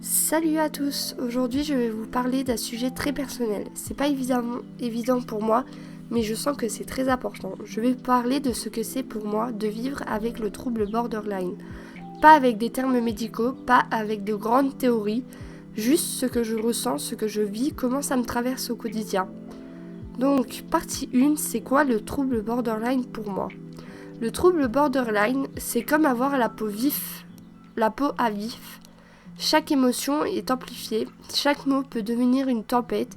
Salut à tous, aujourd'hui je vais vous parler d'un sujet très personnel. C'est pas évident pour moi, mais je sens que c'est très important. Je vais vous parler de ce que c'est pour moi de vivre avec le trouble borderline. Pas avec des termes médicaux, pas avec de grandes théories, juste ce que je ressens, ce que je vis, comment ça me traverse au quotidien. Donc, partie 1, c'est quoi le trouble borderline pour moi ? Le trouble borderline, c'est comme avoir la peau à vif. Chaque émotion est amplifiée, chaque mot peut devenir une tempête.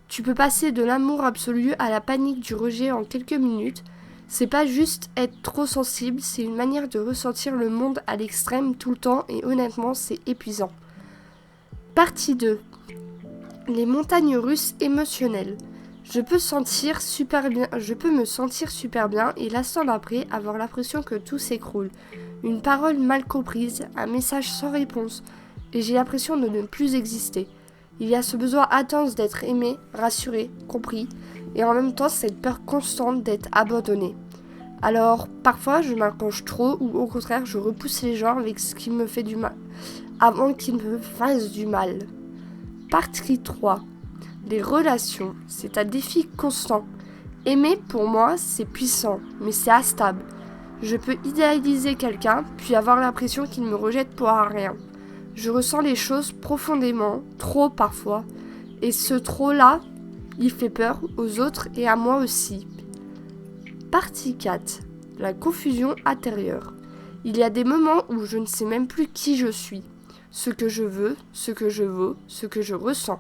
Tu peux passer de l'amour absolu à la panique du rejet en quelques minutes. C'est pas juste être trop sensible, c'est une manière de ressentir le monde à l'extrême tout le temps et honnêtement, c'est épuisant. Partie 2. Les montagnes russes émotionnelles. Je peux me sentir super bien et l'instant d'après avoir l'impression que tout s'écroule. Une parole mal comprise, un message sans réponse. Et j'ai l'impression de ne plus exister. Il y a ce besoin intense d'être aimé, rassuré, compris, et en même temps cette peur constante d'être abandonné. Alors, parfois, je m'accroche trop ou au contraire, je repousse les gens avec ce qui me fait du mal, avant qu'ils me fassent du mal. Partie 3. Les relations, c'est un défi constant. Aimer, pour moi, c'est puissant, mais c'est instable. Je peux idéaliser quelqu'un, puis avoir l'impression qu'il me rejette pour rien. Je ressens les choses profondément, trop parfois, et ce trop-là, il fait peur aux autres et à moi aussi. Partie 4. La confusion intérieure. Il y a des moments où je ne sais même plus qui je suis, ce que je veux, ce que je vaux, ce que je ressens.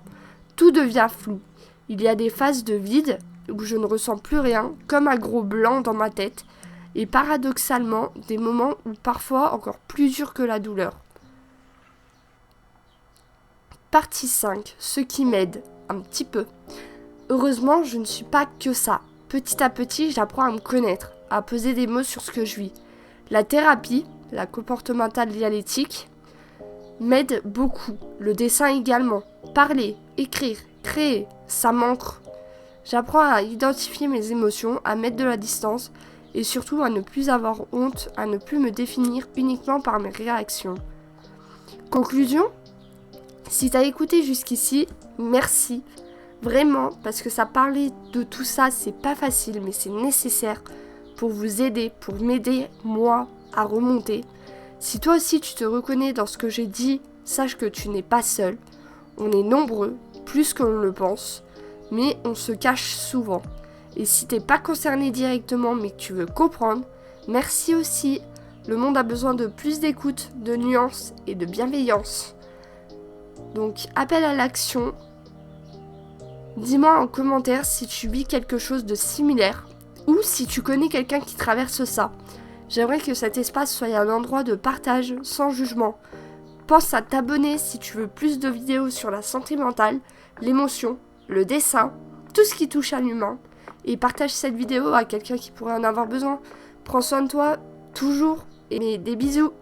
Tout devient flou. Il y a des phases de vide où je ne ressens plus rien, comme un gros blanc dans ma tête, et paradoxalement, des moments où parfois encore plus dur que la douleur. Partie 5. Ce qui m'aide, un petit peu. Heureusement, je ne suis pas que ça. Petit à petit, j'apprends à me connaître, à poser des mots sur ce que je vis. La thérapie, la comportementale dialectique, m'aide beaucoup. Le dessin également. Parler, écrire, créer, ça m'ancre. J'apprends à identifier mes émotions, à mettre de la distance et surtout à ne plus avoir honte, à ne plus me définir uniquement par mes réactions. Conclusion ? Si t'as écouté jusqu'ici, merci. Vraiment, parce que ça parlait de tout ça, c'est pas facile, mais c'est nécessaire pour vous aider, pour m'aider, moi, à remonter. Si toi aussi tu te reconnais dans ce que j'ai dit, sache que tu n'es pas seul. On est nombreux, plus qu'on le pense, mais on se cache souvent. Et si t'es pas concerné directement, mais que tu veux comprendre, merci aussi. Le monde a besoin de plus d'écoute, de nuances et de bienveillance. Donc, appel à l'action. Dis-moi en commentaire si tu vis quelque chose de similaire ou si tu connais quelqu'un qui traverse ça. J'aimerais que cet espace soit un endroit de partage sans jugement. Pense à t'abonner si tu veux plus de vidéos sur la santé mentale, l'émotion, le dessin, tout ce qui touche à l'humain. Et partage cette vidéo à quelqu'un qui pourrait en avoir besoin. Prends soin de toi, toujours, et des bisous.